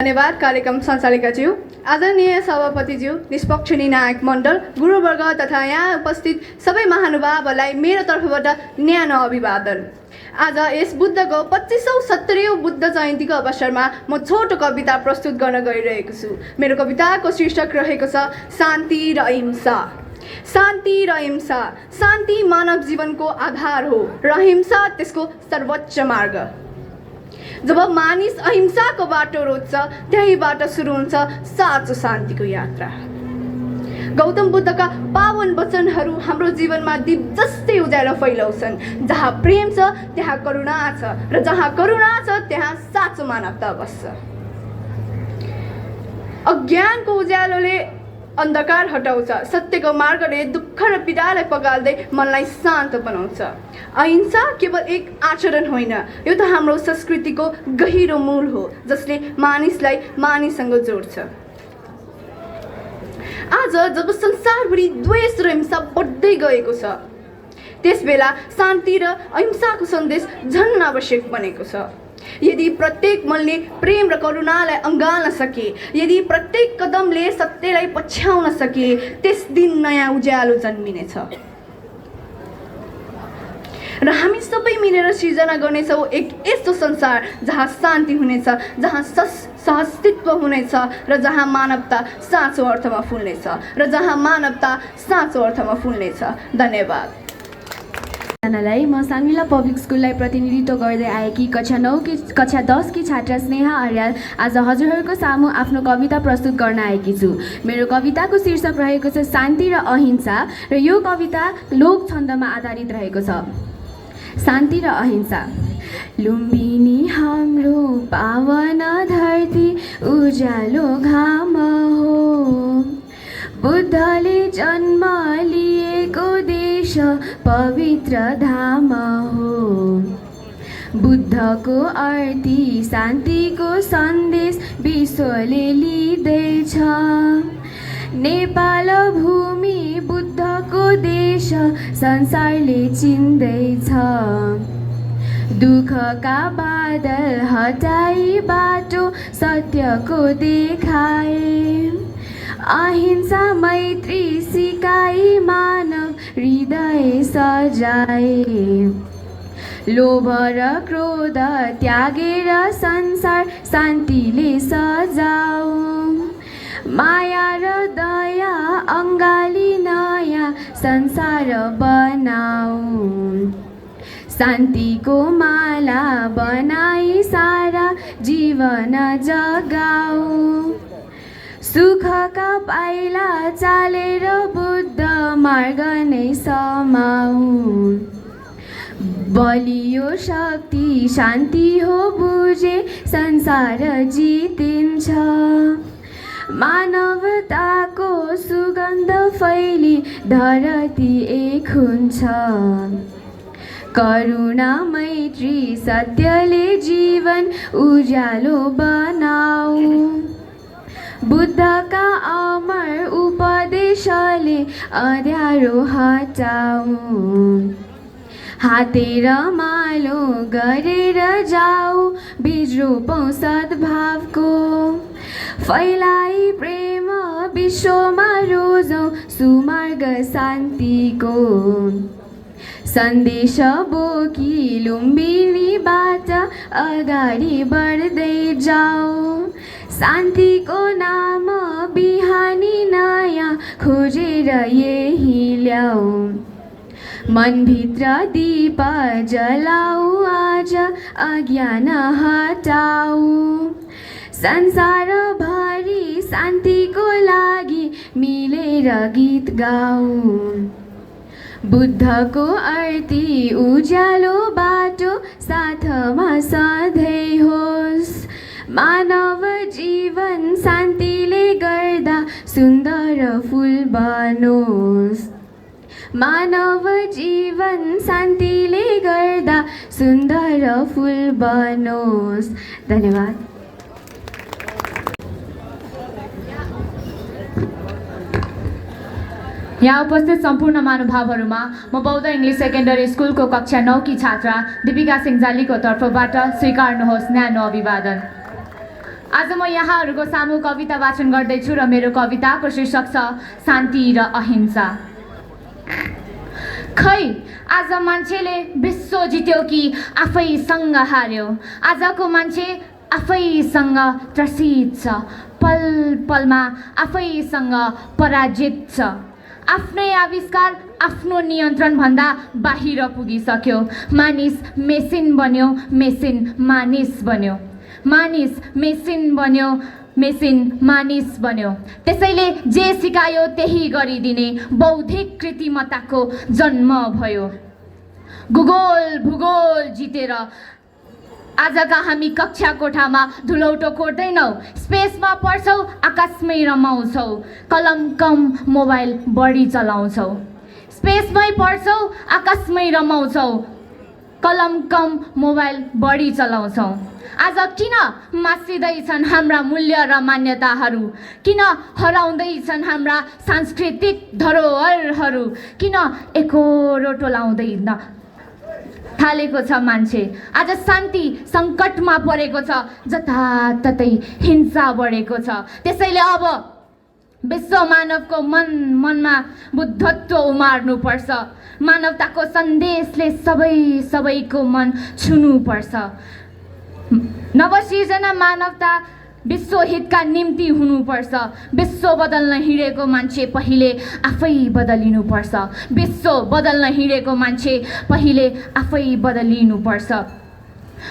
धन्यवाद कार्यक्रम सञ्चालिकाज्यू, आदरणीय सभापतिज्यू, निष्पक्ष निर्णायक मण्डल, गुरुवर्ग तथा यहाँ उपस्थित सबै महानुभावहरूलाई मेरो तर्फबाट न्यानो अभिवादन। आज यस बुद्धको 25औं 70औं बुद्ध जयन्तीको अवसरमा म छोटो कविता प्रस्तुत गर्न गइरहेको छु। मेरो कविताको शीर्षक रहेको छ शान्ति र अहिंसा। शान्ति र अहिंसा। शान्ति मानव जीवनको आधार हो र अहिंसा त्यसको सर्वोच्च मार्ग। जब मानिस अहिंसाको बाटो रोज्छ त्यहीबाट सुरु हुन्छ साँचो शान्तिको यात्रा। गौतम बुद्धका पावन वचनहरू हाम्रो जीवनमा दीप जस्तै उज्यालो फैलाउँछन्। जहाँ प्रेम छ त्यहाँ करुणा छ र जहाँ करुणा छ त्यहाँ साँचो मानवता बस्छ। अज्ञानको उज्यालोले अन्धकार हटाउँछ, सत्यको मार्गले दुःख र पीडालाई पगाल्दै मनलाई शान्त बनाउँछ। अहिंसा केवल एक आचरण होइन, यो त हाम्रो संस्कृतिको गहिरो मूल हो जसले मानिसलाई मानिससँग जोड्छ। आज जब संसारभरि द्वेष र हिंसा बढ्दै गएको छ त्यसबेला शान्ति र अहिंसाको सन्देश झन् आवश्यक बनेको छ। यदि प्रत्येक मनले प्रेम र करुणालाई अँगाल्न सके, यदि प्रत्येक कदमले सत्यलाई पछ्याउन सके, त्यस दिन नयाँ उज्यालो जन्मिनेछ र हामी सबै मिलेर सृजना गर्नेछौँ एक यस्तो संसार जहाँ शान्ति हुनेछ, जहाँ सहअस्तित्व हुनेछ र जहाँ मानवता साँचो अर्थमा फुल्नेछ। धन्यवाद। म साङ्ग्रिला पब्लिक स्कुललाई प्रतिनिधित्व गर्दै आएकी कक्षा 10 की छात्रा स्नेहा अर्याल आज हजुरहरूको सामु आफ्नो कविता प्रस्तुत गर्न आएकी छु। मेरो कविताको शीर्षक रहेको छ शान्ति र अहिंसा र यो कविता लोक छन्दमा आधारित रहेको छ। शान्ति र अहिंसा। लुम्बिनी हाम्रो पावन धरती उज्यालो घाम हो, बुद्धले जन्म लिएको देश पवित्र धाम हो। बुद्धको अर्थी शान्तिको सन्देश विश्वले लिँदैछ। नेपाल भूमि बुद्धको देश संसारले चिन्दैछ। दुःखका बादल हटाई बाटो सत्यको देखाए। अहिंसा मैत्री सिकाई मानव हृदय सजाए। लोभ र क्रोध त्यागेर संसार शान्तिले सजाऊ। माया र दया अङ्गाली नयाँ संसार बनाऊ। शान्तिको माला बनाई सारा जीवन जगाऊ। सुखका पाइला चालेर बुद्ध मार्ग नै समाऊ। बलियो शक्ति शान्ति हो बुझे संसार जितिन्छ। मानवताको सुगन्ध फैली धरती एक हुन्छ। करुणा मैत्री सत्यले जीवन उज्यालो बनाऊ। बुद्धका अमर उपदेशले अँध्यारो हटाऊ। हातेर मालो गरेर जाऊ बिजरोपौँ सद्भावको। फैलाई प्रेम विश्वमा रोजौँ सुमार्ग शान्तिको। सन्देश बोकी लुम्बिनीबाट अगाडि बढ्दै जाऊ। शान्तिको नाम बिहानी नयाँ खोजेर यही ल्याऊ। मनभित्र दीप जलाऊ आज अज्ञान हटाऊ। संसारभरि शान्तिको लागि मिलेर गीत गाऊ। बुद्धको अर्थी उज्यालो बाटो साथमा सधैँ होस्। मानव जीवन शान्तिले गर्दा सुन्दर फुल बनोस्। मानव जीवन शान्तिले गर्दा सुन्दर फुल बनोस्। धन्यवाद। यहाँ उपस्थित सम्पूर्ण महानुभावहरूमा म बौद्ध इङ्ग्लिस सेकेन्डरी स्कुलको कक्षा 9 की छात्रा दीपिका सिंह जालीको तर्फबाट स्वीकार्नुहोस् न्यानो अभिवादन। आज म यहाँहरूको सामु कविता वाचन गर्दैछु र मेरो कविताको शीर्षक छ शान्ति र अहिंसा। खै आज मान्छेले विश्व जित्यो कि आफैसँग हार्यो। आजको मान्छे आफैसँग त्रसित छ, पल पलमा आफैसँग पराजित छ। आफ्नै आविष्कार आफ्नो नियन्त्रणभन्दा बाहिर पुगिसक्यो। मानिस मेसिन बन्यो, मेसिन मानिस बन्यो। मानिस मेसिन बन्यो, मेसिन मानिस बन्यो। त्यसैले जे सिकायो त्यही गरिदिने बौद्धिक कृत्रिमताको जन्म भयो। भूगोल भूगोल जितेर आजका हामी कक्षा कोठामा धुलौटो कोर्दैनौँ, स्पेसमा पढ्छौँ, आकाशमै रमाउँछौँ, कलम कम मोबाइल बढी चलाउँछौँ। स्पेसमै पढ्छौँ, आकाशमै रमाउँछौँ, कलम कम मोबाइल बढी चलाउँछौँ। आज किन मासिँदैछन् हाम्रा मूल्य र मान्यताहरू? किन हराउँदैछन् हाम्रा सांस्कृतिक धरोहरहरू? किन एकोरो टोलाउँदैन थालेको छ मान्छे? आज शान्ति सङ्कटमा परेको छ, जताततै हिंसा बढेको छ। त्यसैले अब विश्व मानवको मनमा बुद्धत्व उमार्नुपर्छ। मानवताको सन्देशले सबैको मन छुनुपर्छ। नवसृजना मानवता विश्व हितका निम्ति हुनुपर्छ। विश्व बदल्न हिँडेको मान्छे पहिले आफै बदलिनुपर्छ। विश्व बदल्न हिँडेको मान्छे पहिले आफै बदलिनुपर्छ।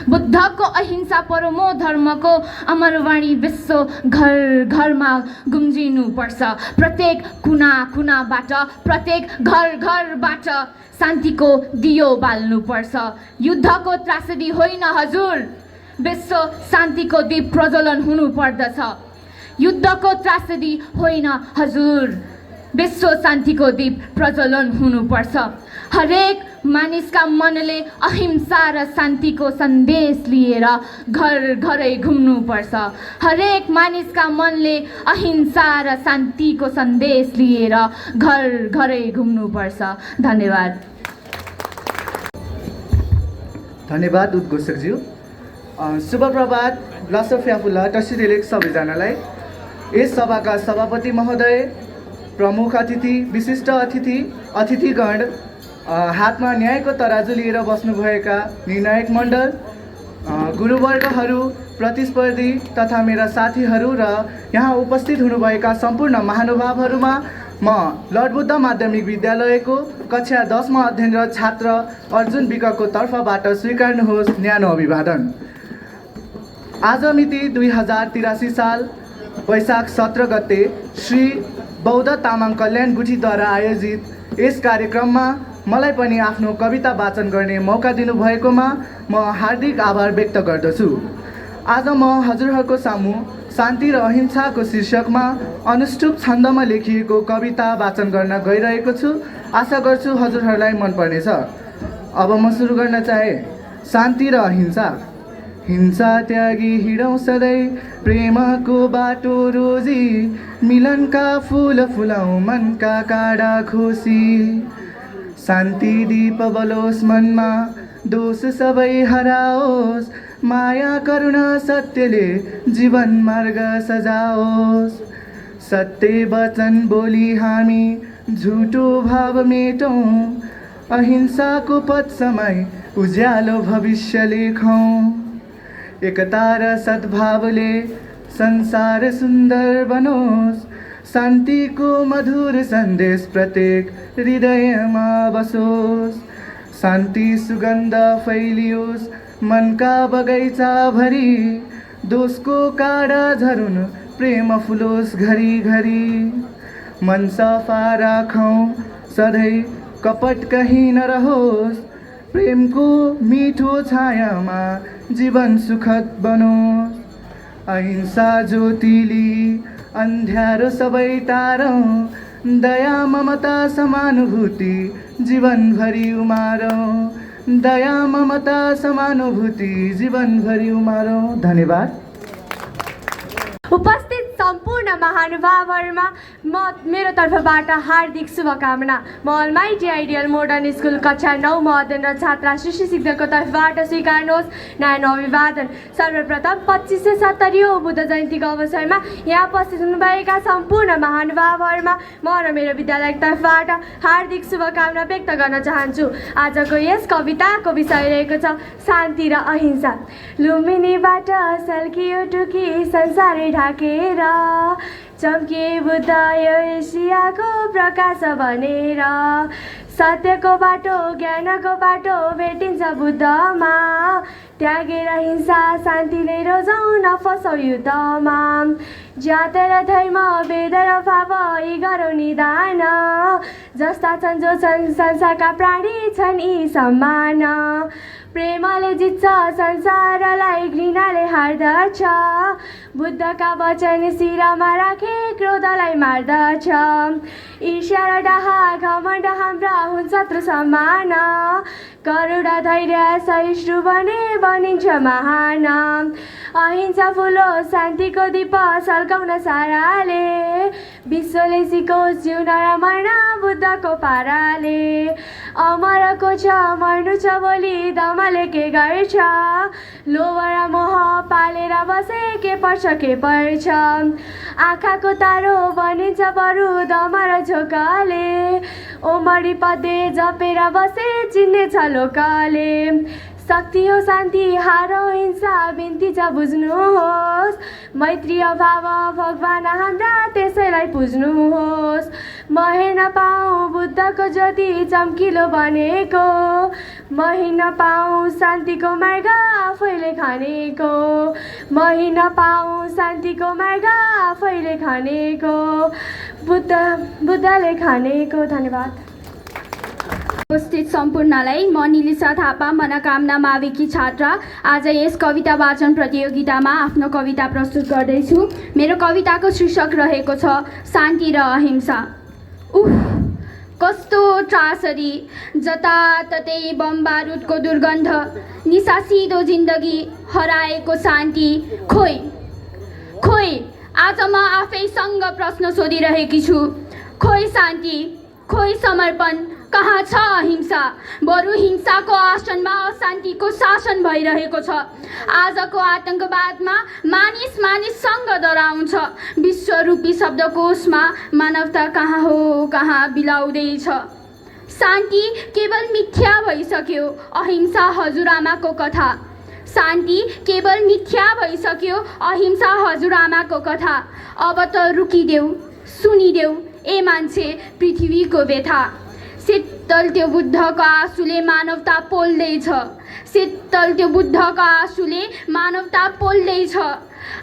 बुद्धको अहिंसा परमो धर्मको अमरवाणी विश्व घर घरमा गुम्जिनुपर्छ। प्रत्येक कुना कुनाबाट, प्रत्येक घर घरबाट शान्तिको दियो बाल्नुपर्छ। युद्धको त्रासदी होइन हजुर, विश्व शान्तिको दीप प्रज्वलन हुनुपर्दछ। युद्धको त्रासदी होइन हजुर, विश्व शान्तिको दीप प्रज्वलन हुनुपर्छ। हरेक मानिसका मनले अहिंसा र शान्तिको सन्देश लिएर घर घरै घुम्नुपर्छ। हरेक मानिसका मनले अहिंसा र शान्तिको सन्देश लिएर घर घरै घुम्नुपर्छ। धन्यवाद। धन्यवाद उद्घोषकज्यू। शुभ प्रभात, ब्लासोफिया फुल्ला टसिडेलेक सबैजनालाई। यस सभाका सभापति महोदय, प्रमुख अतिथि, विशिष्ट अतिथिगण, हातमा न्यायको तराजु लिएर बस्नुभएका निर्णायक मण्डल, गुरुवर्गहरू, प्रतिस्पर्धी तथा मेरा साथीहरू र यहाँ उपस्थित हुनुभएका सम्पूर्ण महानुभावहरूमा म लर्ड बुद्ध माध्यमिक विद्यालयको कक्षा 10मा अध्ययनरत छात्र अर्जुन विकको तर्फबाट स्वीकार्नुहोस् न्यानो अभिवादन। आज मिति 2083 साल वैशाख 17 गते श्री बौद्ध तामाङ कल्याण गुठीद्वारा आयोजित यस कार्यक्रममा मलाई पनि आफ्नो कविता वाचन गर्ने मौका दिनुभएकोमा म हार्दिक आभार व्यक्त गर्दछु। आज म हजुरहरूको सामु शान्ति र अहिंसाको शीर्षकमा अनुष्टुप छन्दमा लेखिएको कविता वाचन गर्न गइरहेको छु। आशा गर्छु हजुरहरूलाई मन पर्नेछ। अब म सुरु गर्न चाहे। शान्ति र अहिंसा। हिंसा त्यागी हिँडौँ सधैँ, प्रेमको बाटो रोजी, मिलनका फुल फुलाउँ मनका काँडा खोसी। शान्ति दीप बलोस् मनमा, दोष सबै हराओस्, माया करुणा सत्यले जीवन मार्ग सजाओस्। सत्य वचन बोली हामी झुटो भाव मेटौँ, अहिंसाको पथ समय उज्यालो भविष्य लेखौँ। एकता र सद्भावले संसार सुन्दर बनोस्, शान्तिको मधुर सन्देश प्रत्येक हृदयमा बसोस्। शान्ति सुगन्ध फैलियोस् मनका बगैँचा भरि, दोषको काँडा झरुन् प्रेम फुलोस् घरि घरि। मन सफा राखौँ सधैँ, कपट कहीँ नरहोस्, प्रेमको मिठो छायामा जीवन सुखद बनोस्। अहिंसा ज्योतिली अन्ध्यारो सबै टारौँ, दया ममता समानुभूति जीवनभरि उमारौँ। दया ममता समानुभूति जीवनभरि उमारौँ। धन्यवाद। उपस्थित सम्पूर्ण सम्पूर्ण महानुभावहरूमा मेरो तर्फबाट हार्दिक शुभकामना। म अलमाइटी आइडियल मोडर्न स्कुल कक्षा 9 म अध्ययनरत छात्रा सृष्टि सिग्देलको तर्फबाट स्वीकार्नुहोस् न्यानो अभिवादन। सर्वप्रथम 2570औं बुद्ध जयन्तीको अवसरमा यहाँ उपस्थित हुनुभएका सम्पूर्ण महानुभावहरूमा म र मेरो विद्यालयको तर्फबाट हार्दिक शुभकामना व्यक्त गर्न चाहन्छु। आजको यस कविताको विषय रहेको छ शान्ति र अहिंसा। लुम्बिनीबाट सल्कियो टुकी संसारै ढाकेर, चम्के बुद्ध यो एसियाको प्रकाश भनेर। सत्यको बाटो ज्ञानको बाटो भेटिन्छ बुद्धमा, त्यागेर हिंसा शान्तिले रोजाउन नफसौ युद्धमा। जात र धर्म भेद र भाव यी गरौँ निदान, जस्ता छन् जो छन् संसारका प्राणी छन् यी समान। प्रेमले जित्छ संसारलाई घृणाले हार्दछ, बुद्धका वचन शिरमा राखे क्रोधलाई मार्दछ। ईर्ष्या र डाहा घमण्ड हाम्रा हुन् शत्रु समान, करुणा धैर्य सहिष्णु बने बनिन्छ महान। अहिंसा फुलो शान्तिको दीप सल्काउन साराले, विश्वले सिकोस् जिउन र मर्न बुद्धको पाराले। अमरको छ मर्नु छ बोली दमले के गर्छ, लोभ र मोह पालेर बसे के पर्छ के पर्छ। आँखाको तारो बनिन्छ बरु दम र झोकले, ओमरी पदे जपेर बसे चिन्ने छ लोकले। शक्ति हो शान्ति हारो हिंसा बिन्ती छ बुझ्नुहोस्, मैत्री भाव भगवान हाम्रा त्यसैलाई पुज्नुहोस्। म हेर्न पाऊँ बुद्धको ज्योति चम्किलो बनेको, म हिँड्न पाऊँ शान्तिको मार्ग आफैले खानेको, म हिँड्न पाऊँ शान्तिको मार्ग आफैले खानेको, बुद्धले खानेको। धन्यवाद। उपस्थित सम्पूर्णलाई म निलिसा थापा मनोकामना माविकी छात्रा आज यस कविता वाचन प्रतियोगितामा आफ्नो कविता प्रस्तुत गर्दैछु। मेरो कविताको शीर्षक रहेको छ शान्ति र अहिंसा। कस्तो त्रासदी, जताततै बम बारुदको दुर्गन्ध, निसासिदो जिन्दगी हराएको शान्ति। खोइ आज म आफैसँग प्रश्न सोधिरहेकी छु। खोइ शान्ति, खोइ समर्पण, कहाँ छ अहिंसा? बरु हिंसाको आसनमा अशान्तिको शासन भइरहेको छ। आजको आतङ्कवादमा मानिससँग डराउँछ। विश्वरूपी शब्दकोशमा मानवता कहाँ हो कहाँ बिलाउँदैछ। शान्ति केवल मिथ्या भइसक्यो, अहिंसा हजुरआमाको कथा। शान्ति केवल मिथ्या भइसक्यो, अहिंसा हजुरआमाको कथा। अब त रुकिदेऊ, सुनिदेऊ ए मान्छे पृथ्वीको व्यथा। शीतल त्यो बुद्धको आँसुले मानवता पोल्दैछ, शीतल त्यो बुद्धको आँसुले मानवता पोल्दैछ।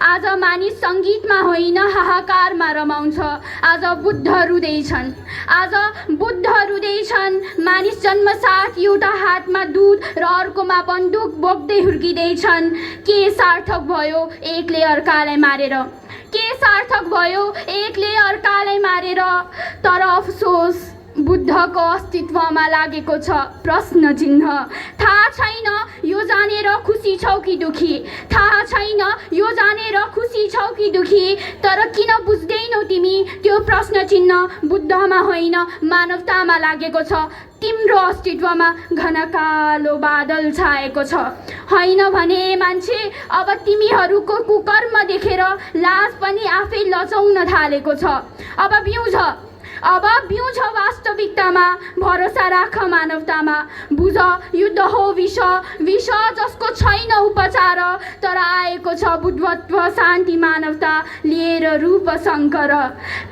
आज मानिस सङ्गीतमा होइन हाहाकारमा रमाउँछ। आज बुद्ध रुँदैछन्, आज बुद्ध रुँदैछन्। मानिस जन्मसाथ एउटा हातमा दुध र अर्कोमा बन्दुक बोक्दै हुर्किँदैछन्। के सार्थक भयो एकले अर्कालाई मारेर? के सार्थक भयो एकले अर्कालाई मारेर? तर अफसोस बुद्धको अस्तित्वमा लागेको छ प्रश्न चिन्ह। थाहा छैन यो जानेर खुसी छौ कि दुखी, थाहा छैन यो जानेर खुसी छौ कि दुखी। तर किन बुझ्दैनौ तिमी त्यो प्रश्न चिन्ह बुद्धमा होइन मानवतामा लागेको छ। तिम्रो अस्तित्वमा घन कालो बादल छाएको छ। होइन भने मान्छे अब तिमीहरूको कुकर्म देखेर लाज पनि आफै लजाउन थालेको छ। अब बिउछ वास्तविकतामा, भरोसा राख मानवतामा। बुझ युद्ध हो विष जसको छैन उपचार। तर आएको छ बुद्धत्व शान्ति मानवता लिएर रूप शङ्कर।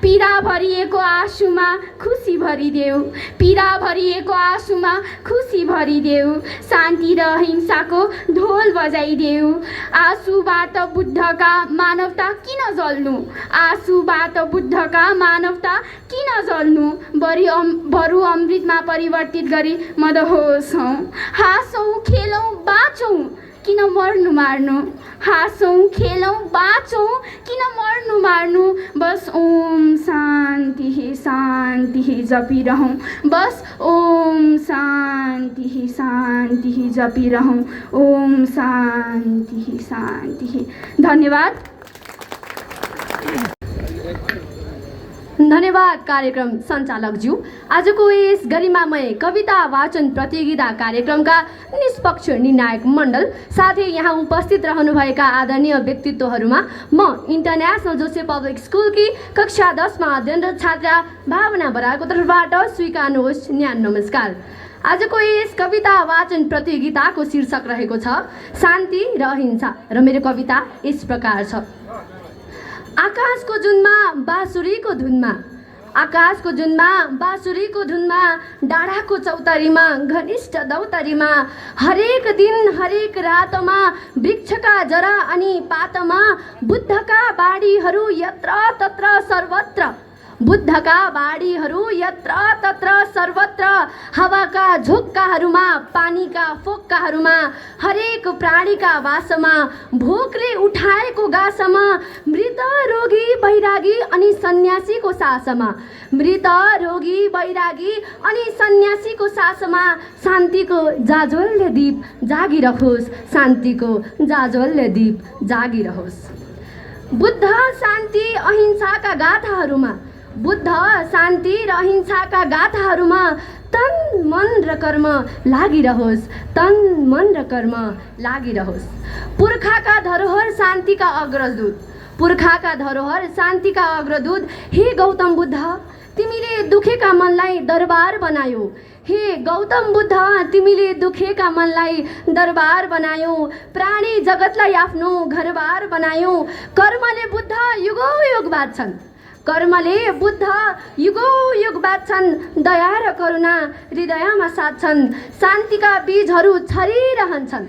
पीडा भरिएको आँसुमा खुसी भरिदेऊ, पीडा भरिएको आँसुमा खुसी भरिदेऊ। शान्ति र अहिंसाको ढोल बजाइदेऊ। आँसुबाट बुद्धका मानवता किन जल्नु? आँसुबाट बुद्धका मानवता किन जल्नु? बरु अमृतमा परिवर्तित गरी मदहोस हौँ। हाँसौँ खेलौँ बाँचौँ किन मर्नु मार्नु? हाँसौँ खेलौँ बाँचौँ किन मर्नु मार्नु? बस ओम शान्ति शान्ति जपिरहौँ, बस ओम शान्ति शान्ति जपिरहौँ, ओम शान्ति शान्ति। धन्यवाद। धन्यवाद कार्यक्रम सञ्चालकज्यू। आजको यस गरिमामय कविता वाचन प्रतियोगिता कार्यक्रमका निष्पक्ष निर्णायक मण्डल साथै यहाँ उपस्थित रहनुभएका आदरणीय व्यक्तित्वहरूमा म इन्टरनेसनल जोसेफ पब्लिक स्कुलकी कक्षा 10मा अध्ययनरत छात्रा भावना बरालको तर्फबाट स्वीकार्नुहोस् न्यानो नमस्कार। आजको यस कविता वाचन प्रतियोगिताको शीर्षक रहेको छ शान्ति र अहिंसा र मेरो कविता यस प्रकार छ। आकाशको जुनमा बाँसुरीको धुनमा, आकाशको जुनमा बाँसुरीको धुनमा, डाँडाको चौतारीमा घनिष्ठ दौतारीमा, हरेक दिन हरेक रातमा वृक्षका जरा अनि पातमा बुद्धका बाढीहरू यत्र तत्र सर्वत्र, बुद्धका बाढीहरू यत्र तत्र सर्वत्र, हावाका झोक्काहरूमा पानीका फोक्काहरूमा, हरेक प्राणीका वासमा भोकले उठाएको गासमा, मृत रोगी बैरागी अनि सन्यासीको सासमा, मृत रोगी बैरागी अनि सन्यासीको सासमा शान्तिको जाज्वल्य दीप जागिरहोस्, शान्तिको जाज्वल्य दीप जागिरहोस्। बुद्ध शान्ति अहिंसाका गाथाहरूमा, बुद्ध शान्ति र अहिंसाका गाथाहरूमा तन मन र कर्म लागिरहोस्, तन मन र कर्म लागिरहोस्। पुर्खाका धरोहर शान्तिका अग्रदूत, पुर्खाका धरोहर शान्तिका अग्रदूत, हे गौतम बुद्ध तिमीले दुखेका मनलाई दरबार बनायौ, हे गौतम बुद्ध तिमीले दुखेका मनलाई दरबार बनायौ, प्राणी जगतलाई आफ्नो घरबार बनायौ। कर्मले बुद्ध युगौँ युग बाँच्छन्, कर्मले बुद्ध युगौँ युग बाँच्छन्, दया र करुणा हृदयमा साध्छन्, शान्तिका बीजहरू छरिरहन्छन्,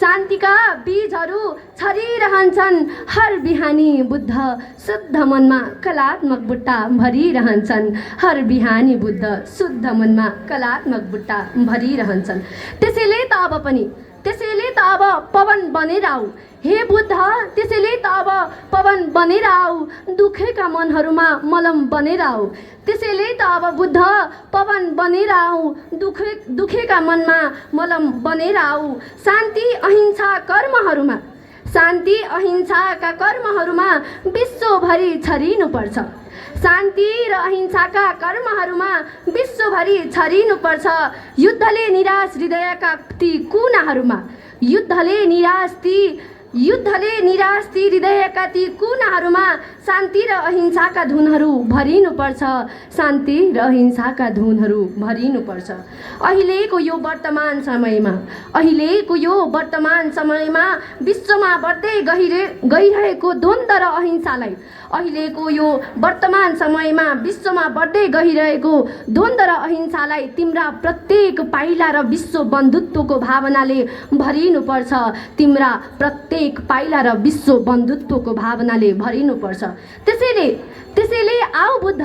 शान्तिका बीजहरू छरिरहन्छन्। हर बिहानी बुद्ध शुद्ध मनमा कलात्मक बुट्टा भरिरहन्छन्, हर बिहानी बुद्ध शुद्ध मनमा कलात्मक बुट्टा भरिरहन्छन्। त्यसैले त अब पनि, त्यसैले त अब पवन बनेर आऊ, हे बुद्ध त्यसैले त अब पवन बनेर आऊ, दुखेका मनहरूमा मलम बनेर आऊ, त्यसैले त अब बुद्ध पवन बनेर आऊ, दुखेका मनमा मलम बनेर आऊ। शान्ति अहिंसा कर्महरूमा, शान्ति अहिंसाका कर्महरूमा विश्वभरि छरिनुपर्छ, शान्ति र अहिंसाका कर्महरूमा विश्वभरि छरिनुपर्छ। युद्धले निराश हृदयका ती कुनाहरूमा, युद्धले निराश ती हृदयका ती कुनाहरूमा शान्ति र अहिंसाका धुनहरू भरिनुपर्छ, शान्ति र अहिंसाका धुनहरू भरिनुपर्छ। अहिलेको यो वर्तमान समयमा, अहिलेको यो वर्तमान समयमा विश्वमा बढ्दै गइरहेको द्वन्द्व र अहिंसालाई, अहिलेको यो वर्तमान समयमा विश्वमा बढ्दै गइरहेको द्वन्द्व र अहिंसालाई तिम्रा प्रत्येक पाइला र विश्व बन्धुत्वको भावनाले भरिनुपर्छ, तिम्रा प्रत्येक पाइला र विश्व बन्धुत्वको भावनाले भरिनुपर्छ। त्यसैले आऊ बुद्ध,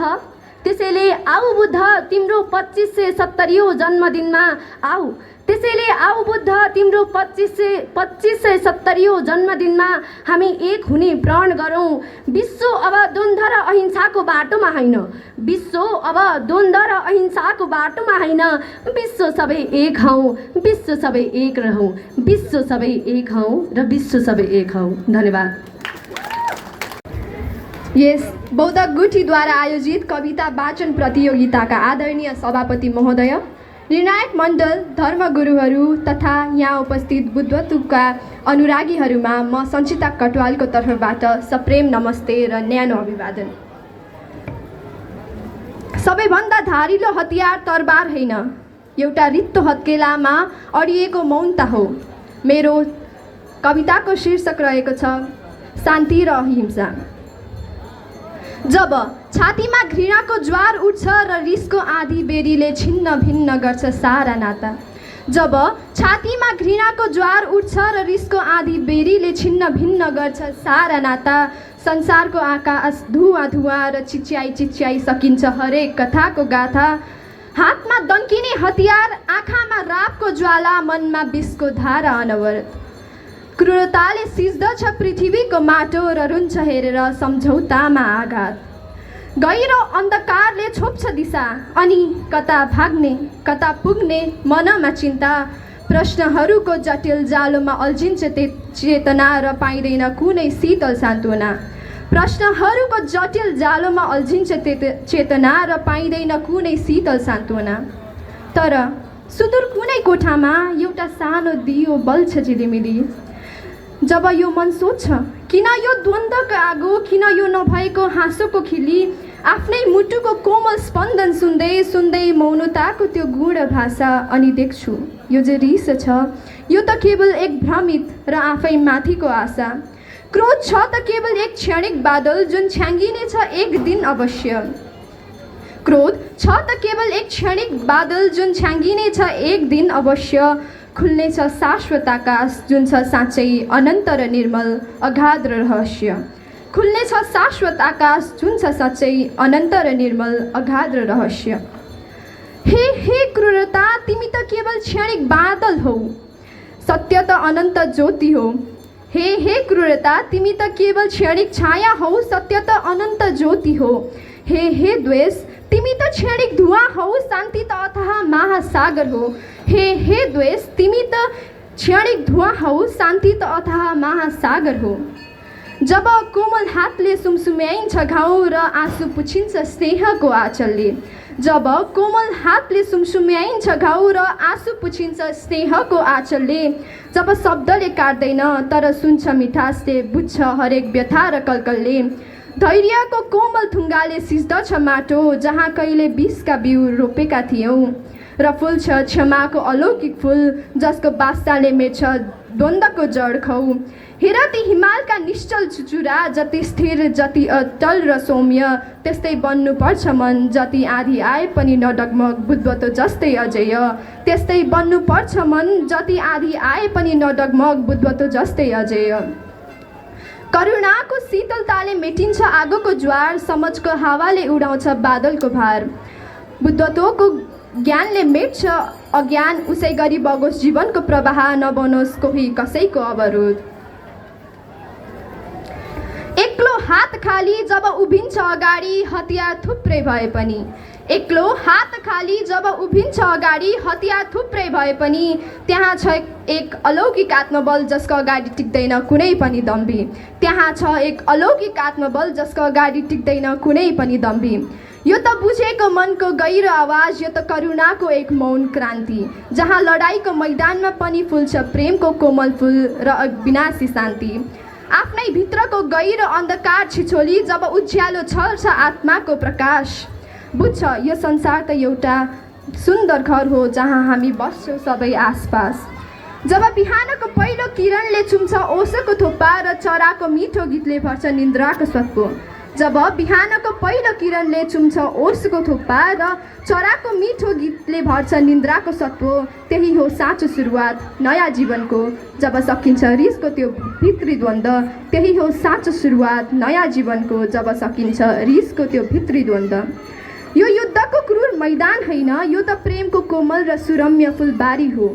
त्यसैले आऊ बुद्ध तिम्रो 2570औं जन्मदिनमा आऊ, त्यसैले आऊ बुद्ध तिम्रो 2570औं जन्मदिनमा हामी एक हुने प्रण गरौँ। विश्व अब द्वन्द्व र अहिंसाको बाटोमा होइन, विश्व अब द्वन्द्व र अहिंसाको बाटोमा होइन, विश्व सबै एक हौँ, विश्व सबै एक रहौँ, विश्व सबै एक हौँ र विश्व सबै एक हौँ। धन्यवाद। यस बौद्ध गुठीद्वारा आयोजित कविता वाचन प्रतियोगिताका आदरणीय सभापति महोदय, निर्णायक मण्डल, धर्मगुरुहरू तथा यहाँ उपस्थित बुद्धत्वका अनुरागीहरूमा म सञ्चिता कटवालको तर्फबाट सप्रेम नमस्ते र न्यानो अभिवादन। सबैभन्दा धारिलो हतियार तरबार होइन, एउटा रित्तो हत्केलामा अडिएको मौनता हो। मेरो कविताको शीर्षक रहेको छ शान्ति र अहिंसा। जब छातीमा घृणाको ज्वार उठ्छ र रिसको आँधी बेरीले छिन्न भिन्न गर्छ सारा नाता, जब छातीमा घृणाको ज्वार उठ्छ र रिसको आँधी बेरीले छिन्न भिन्न गर्छ सारा नाता, संसारको आकाश धुवाँ धुवाँ र चिच्याइ सकिन्छ हरेक कथाको गाथा। हातमा दन्किने हतियार, आँखामा रापको ज्वाला, मनमा विषको धारा अनवरत। क्रूरताले सिज्दछ पृथ्वीको माटो र रुन्छ हेरेर सम्झौतामा आघात। गहिरो अन्धकारले छोप्छ दिशा, अनि कता भाग्ने कता पुग्ने मनमा चिन्ता। प्रश्नहरूको जटिल जालोमा अल्झिन्छ चेतना र पाइँदैन कुनै शीतल सान्त्वना। प्रश्नहरूको जटिल जालोमा अल्झिन्छ चेतना र पाइँदैन कुनै शीतल सान्त्वना। तर सुदूर कुनै कोठामा एउटा सानो दियो बल्छ झिलिमिली। जब यो मन सोध्छ किन यो द्वन्द्वको आगो, किन यो नभएको हाँसोको खिली, आफ्नै मुटुको कोमल स्पन्दन सुन्दै सुन्दै मौनताको त्यो गूढ भाषा, अनि देख्छु यो जे रिस छ यो त केवल एक भ्रमित र आफै माथिको आशा। क्रोध छ त केवल एक क्षणिक बादल जुन छ्याङ्गिनेछ एक दिन अवश्य। क्रोध छ त केवल एक क्षणिक बादल जुन छ्याङ्गिनेछ एक दिन अवश्य। खुल्नेछ शाश्वत आकाश जुन छ साँच्चै अनन्त र निर्मल अगाध र रहस्य। खुल्नेछ शाश्वत आकाश जुन छ साँच्चै अनन्त र निर्मल अगाध र रहस्य। हे क्रूरता, तिमी त केवल क्षणिक बादल हौ, सत्य त अनन्त ज्योति हो। हे क्रूरता, तिमी त केवल क्षणिक छाया हौ, सत्य त अनन्त ज्योति हो। हे द्वेष, तिमी त क्षणिक धुवा हौ, शान्ति त अथाह महासागर हो। हे द्वेष, तिमी त क्षणिक धुवा हौ, शान्ति त अथाह महासागर हो। जब कोमल हातले सुमसुम्याइन्छ घाउ र आँसु पुछिन्छ स्नेहको आँचलले। जब कोमल हातले सुमसुम्याइन्छ घाउ र आँसु पुछिन्छ स्नेहको आँचलले। जब शब्दले काट्दैन तर सुन्छ मिठासले, बुझ्छ हरेक व्यथा र कलकलले। धैर्यको कोमल थुङ्गाले सिच्दछ माटो जहाँ कहिले विषका बिउ रोपेका थियौँ, र फुल्छ क्षमाको अलौकिक फुल जसको बास्ताले मेट्छ द्वन्द्वको जड खौ। हेर ती हिमालका निश्चल चुचुरा, जति स्थिर जति अटल र सौम्य, त्यस्तै बन्नुपर्छ मन जति आधी आए पनि नडगमग बुद्धत्व जस्तै अजेय। त्यस्तै बन्नुपर्छ मन जति आधी आए पनि नडगमग बुद्धत्व जस्तै अजेय। करुणाको शीतलताले मेटिन्छ आगोको ज्वार, समझको हावाले उडाउँछ बादलको भार। बुद्धत्वको ज्ञानले मेट्छ अज्ञान, उसै गरी बगोस् जीवनको प्रवाह, नबनोस् कोही कसैको अवरोध। एक्लो हात खाली जब उभिन्छ अगाडि, हतियार थुप्रै भए पनि। एक्लो हात खाली जब उभिन्छ अगाडि, हतियार थुप्रै भए पनि। त्यहाँ छ एक अलौकिक आत्मबल जसको अगाडि टिक्दैन कुनै पनि दम्बी। त्यहाँ छ एक अलौकिक आत्मबल जसको अगाडि टिक्दैन कुनै पनि दम्बी। यो त बुझेको मनको गहिरो आवाज, यो त करुणाको एक मौन क्रान्ति, जहाँ लडाइँको मैदानमा पनि फुल्छ प्रेमको कोमल फुल र अविनाशी शान्ति। आफ्नै भित्रको गहिरो अन्धकार छिछोली जब उज्यालो छल्छ आत्माको प्रकाश, बुझ्छ यो संसार त एउटा सुन्दर घर हो जहाँ हामी बस्छौँ सबै आसपास। जब बिहानको पहिलो किरणले चुम्छ ओसोको थोपा र चराको मिठो गीतले भर्छ निन्द्राको स्वत्व। जब बिहानको पहिलो किरणले चुम्छ ओसोको थोपा र चराको मिठो गीतले भर्छ निन्द्राको सत्व, त्यही हो साँचो सुरुवात नयाँ जीवनको। जब सकिन्छ रिसको त्यो भित्री द्वन्द्व, त्यही हो साँचो सुरुवात नयाँ जीवनको। जब सकिन्छ रिसको त्यो भित्री द्वन्द्व। यो युद्धको क्रूर मैदान होइन, यो त प्रेमको कोमल र सुरम्य फुलबारी हो।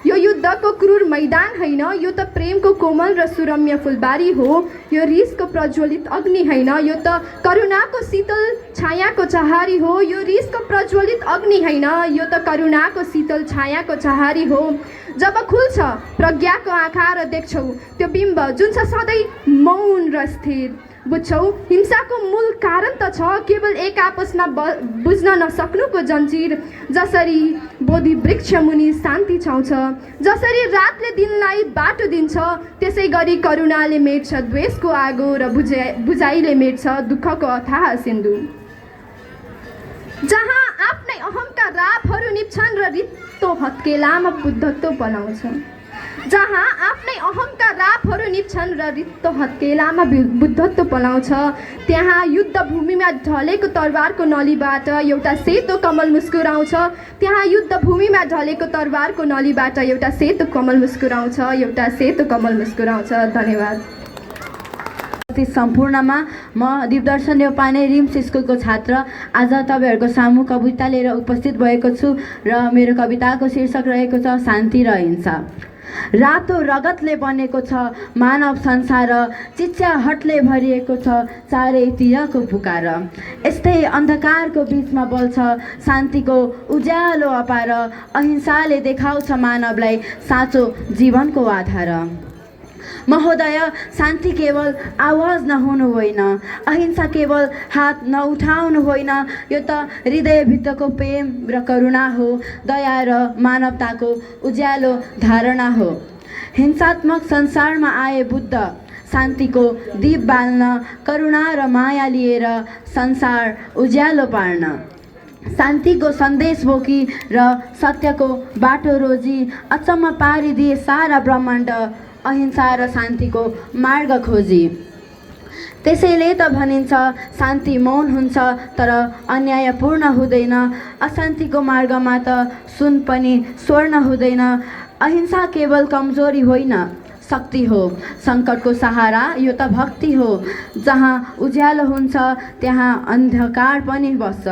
यो युद्धको क्रूर मैदान होइन, यो त प्रेमको कोमल र सुरम्य फुलबारी हो। यो रिसको प्रज्वलित अग्नि होइन, यो त करुणाको शीतल छायाको चहारी हो। यो रिसको प्रज्वलित अग्नि होइन, यो त करुणाको शीतल छायाको चहारी हो। जब खुल्छ प्रज्ञाको आँखा र देख्छौ त्यो बिम्ब जुन छ सधैँ मौन र स्थिर, बुझ्छौ हिंसाको मूल कारण त छ केवल एक आपसमा बुझ्न नसक्नुको जन्जिर। जसरी बोधि वृक्ष मुनि शान्ति छाउँछ, जसरी रातले दिनलाई बाटो दिन्छ, त्यसै गरी करुणाले मेट्छ द्वेषको आगो र बुझाइले मेट्छ दुःखको अथाह सिन्धु। जहाँ आफ्नै अहमका रापहरू निप्छन् र रित्तो हत्केलामा बुद्धत्व पलाउँछ। जहाँ आफ्नै अहमका रापहरू निप्छन् र रित्तो हत्केलामा बुद्धत्व पलाउँछ, त्यहाँ युद्ध भूमिमा ढलेको तरवारको नलीबाट एउटा सेतो कमल मुस्कुराउँछ। त्यहाँ युद्ध भूमिमा ढलेको तरवारको नलीबाट एउटा सेतो कमल मुस्कुराउँछ, एउटा सेतो कमल मुस्कुराउँछ। धन्यवाद। सम्पूर्णमा म दिपदर्शन नेपाने रिम्स स्कुलको छात्र आज तपाईँहरूको सामु कविता लिएर उपस्थित भएको छु र मेरो कविताको शीर्षक रहेको छ शान्ति र अहिंसा। रातो रगतले बनेको छ मानव संसार, चिच्याहटले भरिएको छ चारैतिरको पुकार। यस्तै अन्धकारको बिचमा बल्छ शान्तिको उज्यालो अपार, अहिंसाले देखाउँछ मानवलाई साँचो जीवनको आधार। महोदय, शान्ति केवल आवाज नहुनु होइन, अहिंसा केवल हात नउठाउनु होइन, यो त हृदयभित्रको प्रेम र करुणा हो, दया र मानवताको उज्यालो धारणा हो। हिंसात्मक संसारमा आए बुद्ध शान्तिको दीप बाल्न, करुणा र माया लिएर संसार उज्यालो पार्न, शान्तिको सन्देश बोकी र सत्यको बाटो रोजी अचम्म पारिदिए सारा ब्रह्माण्ड, अहिंसा र शान्तिको मार्ग खोजी। त्यसैले त भनिन्छ शान्ति मौन हुन्छ तर अन्यायपूर्ण हुँदैन, अशान्तिको मार्गमा त सुन पनि स्वर्ण हुँदैन। अहिंसा केवल कमजोरी होइन, शक्ति हो, सङ्कटको सहारा यो त भक्ति हो। जहाँ उज्यालो हुन्छ त्यहाँ अन्धकार पनि बस्छ,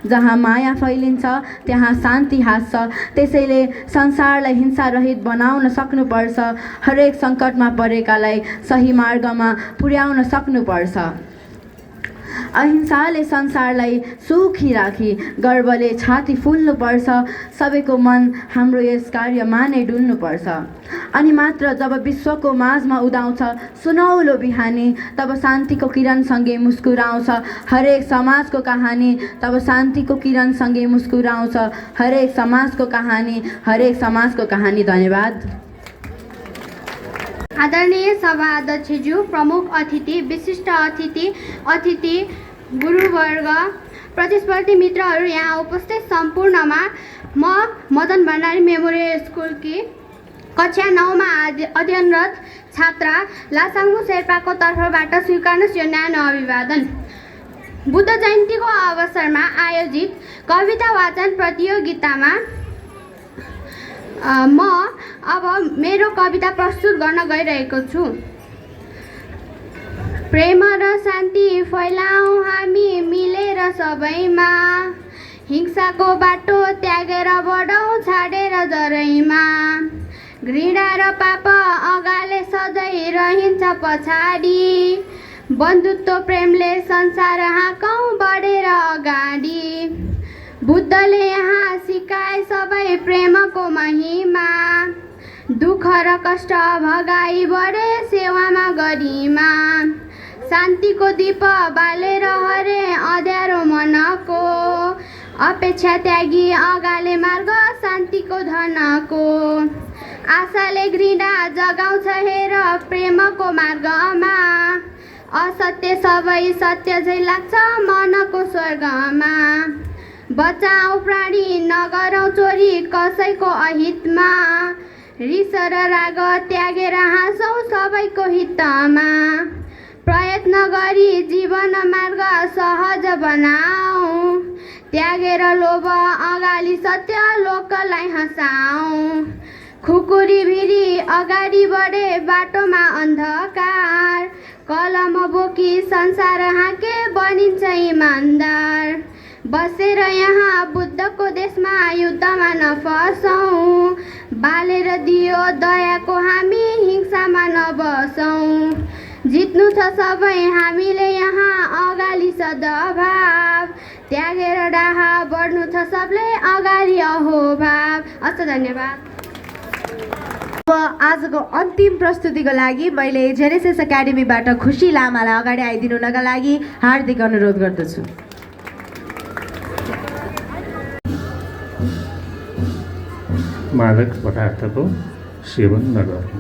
जहाँ माया फैलिन्छ त्यहाँ शान्ति हाँस्छ। त्यसैले संसारलाई हिंसा रहित बनाउन सक्नुपर्छ, हरेक सङ्कटमा परेकालाई सही मार्गमा पुर्याउन सक्नुपर्छ। अहिंसाले संसारलाई सुखी राखी गर्वले छाती फुल्नुपर्छ, सबैको मन हाम्रो यस कार्यमा नै डुल्नुपर्छ। अनि मात्र जब विश्वको माझमा उदाउँछ सुनौलो बिहानी, तब शान्तिको किरणसँगै मुस्कुराउँछ हरेक समाजको कहानी, तब शान्तिको किरणसँगै मुस्कुराउँछ हरेक समाजको कहानी, हरेक समाजको कहानी। धन्यवाद। आदरणीय सभा अध्यक्षज्यू, प्रमुख अतिथि, विशिष्ट अतिथि गुरुवर्ग, प्रतिस्पर्धी मित्रहरू, यहाँ उपस्थित सम्पूर्णमा म मदन भण्डारी मेमोरियल स्कुलकी कक्षा 9मा अध्ययनरत छात्रा लासाङ्गु शेर्पाको तर्फबाट स्वीकार्नुहोस् यो न्यानो अभिवादन। बुद्ध जयन्तीको अवसरमा आयोजित कविता वाचन प्रतियोगितामा म अब मेरो कविता प्रस्तुत गर्न गइरहेको छु। प्रेम र शान्ति फैलाउँ हामी मिलेर सबैमा, हिंसाको बाटो त्यागेर बढौँ छाडेर जरैमा, घृणा र पाप अगाले सधैँ रहन्छ पछाडि, बन्धुत्व प्रेमले संसार हाँकौँ बढेर अगाडि, बुद्धले यहाँ सिकाए सबै प्रेमको महिमा, दुःख र कष्ट भगाई बढे सेवामा गरिमा, शान्तिको दीप बालेर हरे अँध्यारो मनको, अपेक्षा त्यागी अगाले मार्ग शान्तिको धनको, आशाले घृणा जगाउँछ हेर प्रेमको मार्गमा, असत्य सबै सत्य झै लाग्छ मनको स्वर्गमा, बचाऊ प्राणी नगरौँ चोरी कसैको अहितमा, रिस र राग त्यागेर हाँसौँ सबैको हितमा, प्रयत्न गरी जीवन मार्ग सहज बनाऊ, त्यागेर लोभ अगाडि सत्य लोकलाई हँसाऊ, खुकुरी भिरी अगाडि बढे बाटोमा अन्धकार, कलम बोकी संसार हाँके बनिन्छ इमान्दार, बसेर यहाँ बुद्धको देशमा युद्धमा नफसौँ, बालेर दियो दयाको हामी हिंसामा नबसौँ, जित्नु छ सबै हामीले यहाँ अगाडि सद्भाव, त्यागेर डाहा बढ्नु छ सबले अगाडि अहोभाव। हस्, धन्यवाद। अब आजको अन्तिम प्रस्तुतिको लागि मैले जेनेसिस एकाडेमीबाट खुसी लामालाई अगाडि आइदिनुका लागि हार्दिक अनुरोध गर्दछु। मादक पदार्थको सेवन नगर्नु,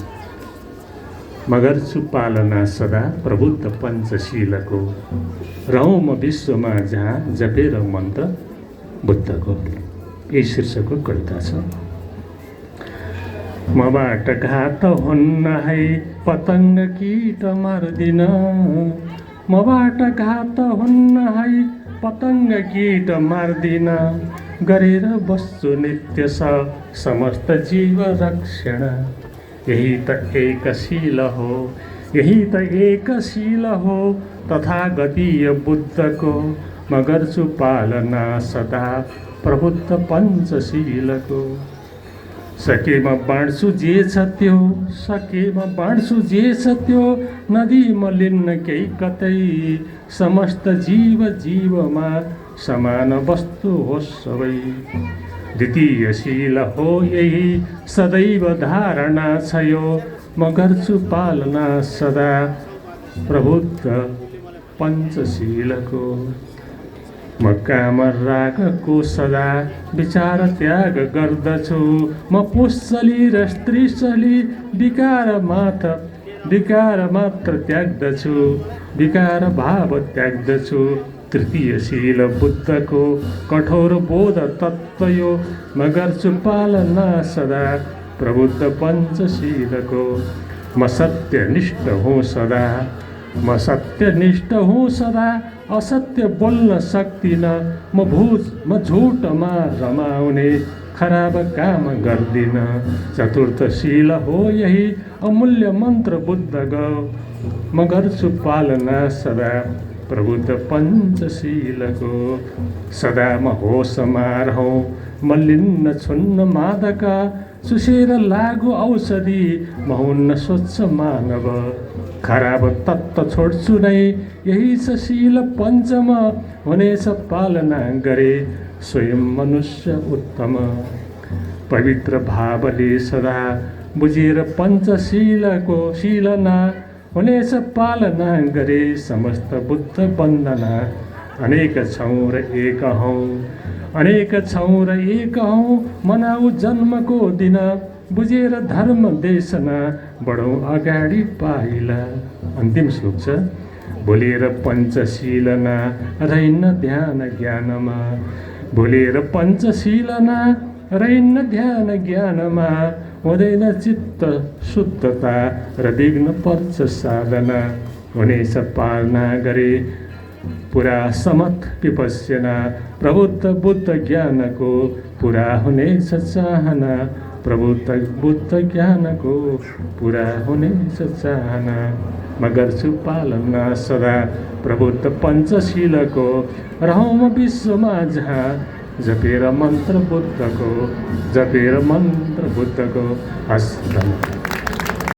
मगर्छु पालना सदा प्रबुद्ध पञ्चशीलको, रहौँ म विश्वमा जहाँ जपेर मन्त्र बुद्धको। यही शीर्षकको कविता छ। मबाट घात हुन्न है पतङ्ग कीट मर्दिन, मबाट घात हुन्न है पतङ्ग कीट मर्दिन, गरेर बस्छु नित्य समस्त जीव रक्षण। यही त एकशील हो, यही त एकशील हो तथागतीय बुद्धको, म गर्छु पालना सदा प्रबुद्ध पञ्चशीलको। सकेमा बाँड्छु जे छ त्यो, सकेमा बाँड्छु जे छ त्यो, नदी म लिन्न केही कतै, समस्त जीव जीवमा समान वस्तु हो सबै। द्वितीय शील हो यही सदैव धारणा छ यो, म गर्छु पालना सदा प्रबुद्ध पञ्चशीलको। म काम रागको सदा विचार त्याग गर्दछु। म पुंसली र स्त्रीशली विकार मात्र त्याग्दछु। विकार भाव त्याग्दछु। तृतीय शील बुद्धको कठोर बोध तत्त्व यो। म गर्छु पालना सदा प्रबुद्ध पञ्चशीलको। म सत्यनिष्ठ हुँ सदा। म सत्यनिष्ठ हुँ सदा। असत्य बोल्न सक्दिनँ। म झुटमा रमाउने खराब काम गर्दिनँ। चतुर्थ शील हो यही अमूल्य मन्त्र बुद्धको। म गर्छु पालना सदा प्रबुद्ध पञ्चशीलको। सदा म होसमा रहौँ। म लिन्न छुन्न मादका। चुसेर लागु औषधि म हुन्न स्वच्छ मानव। खराब तत्त्व छोड्छु नै यही छ शील पञ्चम। हुनेछ पालना गरे स्वयं मनुष्य उत्तम। पवित्र भावले सदा बुझेर पञ्चशीलको शीलना। हुनेछ पालना गरे समस्त बुद्ध वन्दना। अनेक छौँ र एक हौँ। अनेक छौँ र एक हौँ। मनाऊ जन्मको दिन। बुझेर धर्म देशना बढौँ अगाडि पाइला। अन्तिम श्लोक छ। भुलेर पञ्चशीलना रहन्न ध्यान ज्ञानमा। भुलेर पञ्चशीलना रहन्न ध्यान ज्ञानमा। हुँदैन चित्त शुद्धता र विघ्न पर्छ साधना। हुनेछ पालना गरे पुरा समथ विपस्यना। प्रबुद्ध बुद्ध ज्ञानको पुरा हुनेछ चाहना। प्रबुद्ध बुद्ध ज्ञानको पुरा हुनेछ चाहना। म गर्छु पालना सदा प्रबुद्ध पञ्चशीलको। रहौँ म विश्वमा जहाँ जपेर मन्त्र बुद्धको। जपेर मन्त्र बुद्धको। हस्।